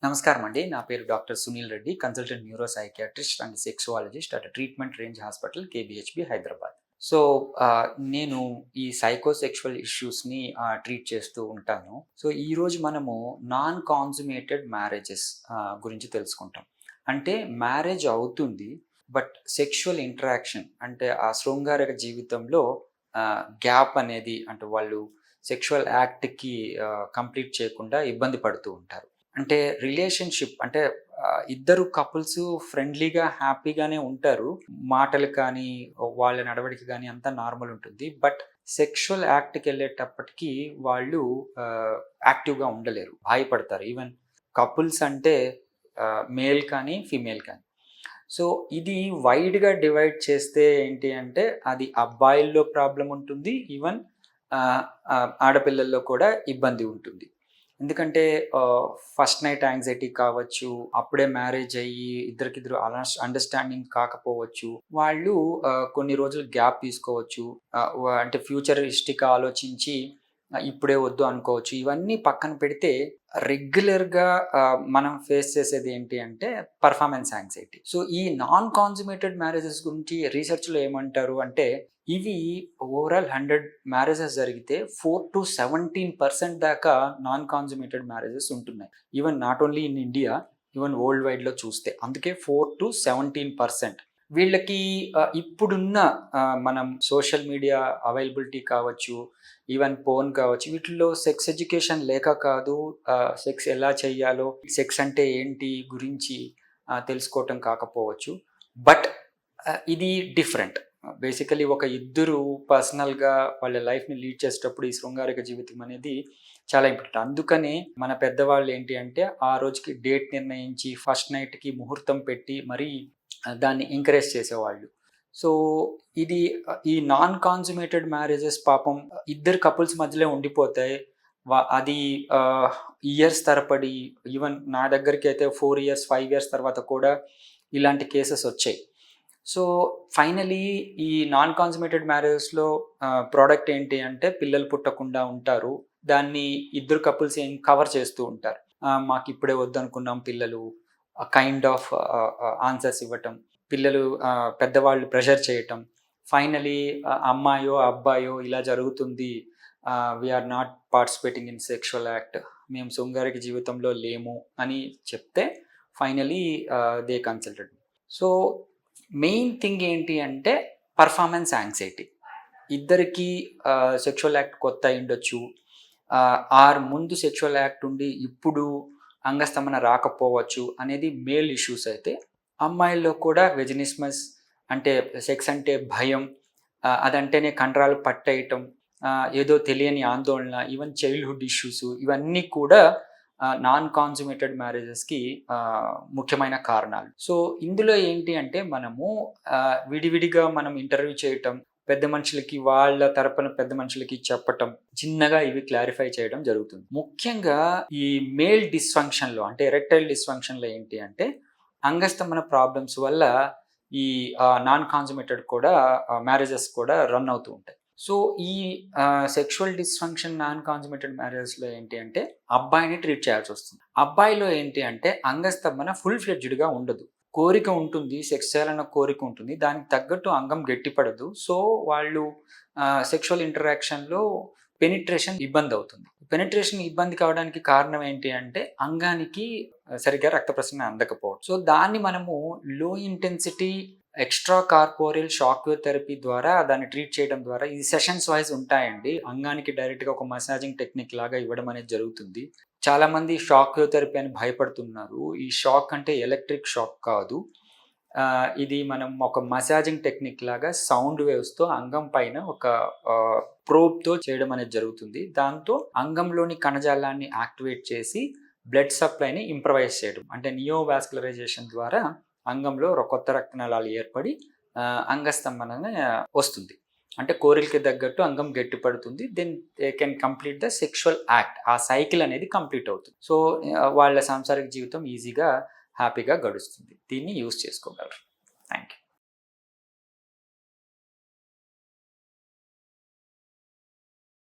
నమస్కారం అండి. నా పేరు doctor Sunil Reddy, consultant neuro psychiatrist and sexologist at treatment range hospital KBHB Hyderabad. So, నేను ఈ సైకోసెక్షువల్ ఇష్యూస్‌ని ట్రీట్ చేస్తూ ఉంటాను. సో, ఈరోజు మనము నాన్ కాన్సుమేటెడ్ మ్యారేజెస్ గురించి తెలుసుకుంటాం. అంటే మ్యారేజ్ అవుతుంది. బట్ సెక్షువల్ ఇంటరాక్షన్ అంటే ఆ శృంగారక జీవితంలో గ్యాప్ అనేది అంటే వాళ్ళు సెక్షువల్ యాక్ట్‌కి కంప్లీట్ చేయకుండా ఇబ్బంది పడుతూ ఉంటారు. అంటే రిలేషన్‌షిప్ అంటే ఇద్దరు కపుల్స్ ఫ్రెండ్లీగా, హ్యాపీగానే ఉంటారు. మాటలు కానీ, వాళ్ళ నడవడిక గానీ అంతా నార్మల్ ఉంటుంది. బట్ సెక్షువల్ యాక్ట్‌కెళ్ళేటప్పటికి వాళ్ళు యాక్టివ్‌గా ఉండలేరు. భయపడతారు. ఈవెన్ కపుల్స్ అంటే మేల్ కానీ, ఫీమేల్ కానీ. సో, ఇది వైడ్‌గా డివైడ్ చేస్తే ఏంటి అంటే, అది అబ్బాయిల్లో ప్రాబ్లమ్ ఉంటుంది. ఈవెన్ ఆడపిల్లల్లో కూడా ఇబ్బంది ఉంటుంది. ఎందుకంటే ఫస్ట్ నైట్ యాంగ్జైటీ కావచ్చు, అప్పుడే మ్యారేజ్ అయ్యి ఇద్దరికిద్దరు అండర్‌స్టాండింగ్ కాకపోవచ్చు. వాళ్ళు కొన్ని రోజులు గ్యాప్ తీసుకోవచ్చు. అంటే ఫ్యూచరిస్టిక్‌గా ఆలోచించి ఇప్పుడే వద్దు అనుకోవచ్చు. ఇవన్నీ పక్కన పెడితే రెగ్యులర్‌గా మనం ఫేస్ చేసేది ఏంటి అంటే పెర్ఫార్మన్స్ యాంగ్జైటీ. సో, ఈ నాన్ కాన్సుమేటెడ్ మ్యారేజెస్ గురించి రీసెర్చ్‌లో ఏమంటారు అంటే, ఇవి ఓవరాల్ 100 మ్యారేజెస్ జరిగితే 4-17% దాకా నాన్ కాన్సుమేటెడ్ మ్యారేజెస్ ఉంటున్నాయి. Even not only in India, even world వైడ్‌లో చూస్తే. అందుకే 4-17%. వీళ్ళకి ఇప్పుడున్న మనం సోషల్ మీడియా అవైలబిలిటీ కావచ్చు, ఈవెన్ పోర్న్ కావచ్చు, వీటిల్లో సెక్స్ ఎడ్యుకేషన్ లేక కాదు, సెక్స్ ఎలా చేయాలో, సెక్స్ అంటే ఏంటి గురించి తెలుసుకోవటం కాకపోవచ్చు. బట్ ఇది డిఫరెంట్. బేసికలీ ఒక ఇద్దరు పర్సనల్‌గా వాళ్ళ లైఫ్‌ని లీడ్ చేసేటప్పుడు ఈ శృంగారిక జీవితం అనేది చాలా ఇంపార్టెంట్. అందుకనే మన పెద్దవాళ్ళు ఏంటి అంటే, ఆ రోజుకి డేట్ నిర్ణయించి, ఫస్ట్ నైట్‌కి ముహూర్తం పెట్టి మరీ దాన్ని ఎంకరేజ్ చేసేవాళ్ళు. సో, ఇది ఈ నాన్ కాన్సుమేటెడ్ మ్యారేజెస్ పాపం ఇద్దరు కపుల్స్ మధ్యలో ఉండిపోతాయి. అది ఇయర్స్ తరబడి ఈవెన్ నా దగ్గరికైతే 4 ఇయర్స్, 5 ఇయర్స్ తర్వాత కూడా ఇలాంటి కేసెస్ వచ్చాయి. సో, ఫైనలీ ఈ నాన్ కాన్సుమేటెడ్ మ్యారేజెస్‌లో ప్రొడక్ట్ ఏంటి అంటే పిల్లలు పుట్టకుండా ఉంటారు. దాన్ని ఇద్దరు కపుల్స్ కవర్ చేస్తూ ఉంటారు. మాకిప్పుడే వద్దనుకున్నాం పిల్లలు. కైండ్ ఆఫ్ ఆన్సర్స్ ఇవ్వటం. పిల్లలు పెద్దవాళ్ళు ప్రెషర్ చేయటం. ఫైనలీ అమ్మాయో, అబ్బాయో ఇలా జరుగుతుంది. We are not participating in sexual act. మేము శృంగారిక జీవితంలో లేము అని చెప్తే finally they consulted. So, main thing ఏంటి అంటే పెర్ఫార్మన్స్ యాంగ్జైటీ. ఇద్దరికీ సెక్షువల్ యాక్ట్ కొత్త అయ్యుండొచ్చు. ఆర్ ముందు సెక్షువల్ యాక్ట్ ఉండి ఇప్పుడు అంగస్తంభన రాకపోవచ్చు అనేది మేల్ ఇష్యూస్ అయితే, అమ్మాయిల్లో కూడా వెజినిస్మస్ అంటే సెక్స్ అంటే భయం, అదంటేనే కండరాలు పట్టేయటం, ఏదో తెలియని ఆందోళన, ఈవెన్ చైల్డ్‌హుడ్ ఇష్యూస్ ఇవన్నీ కూడా నాన్ కాన్సుమేటెడ్ మ్యారేజెస్‌కి ముఖ్యమైన కారణాలు. సో, ఇందులో ఏంటి అంటే మనము విడివిడిగా మనం ఇంటర్వ్యూ చేయటం, పెద్ద మనుషులకి వాళ్ళ తరపున పెద్ద మనుషులకి చెప్పటం, చిన్నగా ఇవి క్లారిఫై చేయడం జరుగుతుంది. ముఖ్యంగా ఈ మేల్ డిస్‌ఫంక్షన్‌లో అంటే ఎరెక్టైల్ డిస్‌ఫంక్షన్‌లో ఏంటి అంటే అంగస్తంభన ప్రాబ్లమ్స్ వల్ల ఈ నాన్ కాన్సుమేటెడ్ కూడా మ్యారేజెస్ కూడా రన్ అవుతూ ఉంటాయి. సో, ఈ సెక్షువల్ డిస్‌ఫంక్షన్ నాన్ కాన్సుమేటెడ్ మ్యారేజెస్‌లో ఏంటి అంటే అబ్బాయిని ట్రీట్ చేయాల్సొస్తుంది. అబ్బాయిలో ఏంటి అంటే అంగస్తంభన ఫుల్ ఫ్లెడ్జ్డ్‌గా ఉండదు. కోరిక ఉంటుంది. సెక్స్ చేయాలన్న కోరిక ఉంటుంది. దానికి తగ్గట్టు అంగం గట్టిపడదు. సో, వాళ్ళు సెక్షువల్ ఇంటరాక్షన్‌లో పెనిట్రేషన్ ఇబ్బందవుతుంది. పెనిట్రేషన్ ఇబ్బంది కావడానికి కారణం ఏంటి అంటే అంగానికి సరిగ్గా రక్త ప్రసరణ అందకపోవడం. సో, దాన్ని మనము లో intensity extra corporeal shock wave therapy ద్వారా దాన్ని ట్రీట్ చేయడం ద్వారా ఇది సెషన్స్ వైస్ ఉంటాయండి. అంగానికి డైరెక్ట్‌గా ఒక మసాజింగ్ టెక్నిక్ లాగా ఇవ్వడం అనేది జరుగుతుంది. చాలామంది షాక్ వేవ్ థెరపీ అని భయపడుతున్నారు. ఈ షాక్ అంటే ఎలక్ట్రిక్ షాక్ కాదు. ఇది మనం ఒక మసాజింగ్ టెక్నిక్ లాగా సౌండ్ వేవ్స్‌తో అంగం పైన ఒక ప్రోబ్‌తో చేయడం అనేది జరుగుతుంది. దాంతో అంగంలోని కణజాలాన్ని యాక్టివేట్ చేసి బ్లడ్ సప్లైని ఇంప్రవైజ్ చేయడం. అంటే నియోవాస్కులరైజేషన్ ద్వారా అంగంలో కొత్త రక్తనాళాలు ఏర్పడి అంగస్తంభన వస్తుంది. అంటే కోరికకి తగ్గట్టు అంగం గట్టిపడుతుంది. Then they can complete the sexual act. ఆ సైకిల్ అనేది కంప్లీట్ అవుతుంది. సో, వాళ్ళ సాంసారిక జీవితం ఈజీగా, హ్యాపీగా గడుస్తుంది. దీన్ని యూజ్ చేసుకోగలరు. Thank you.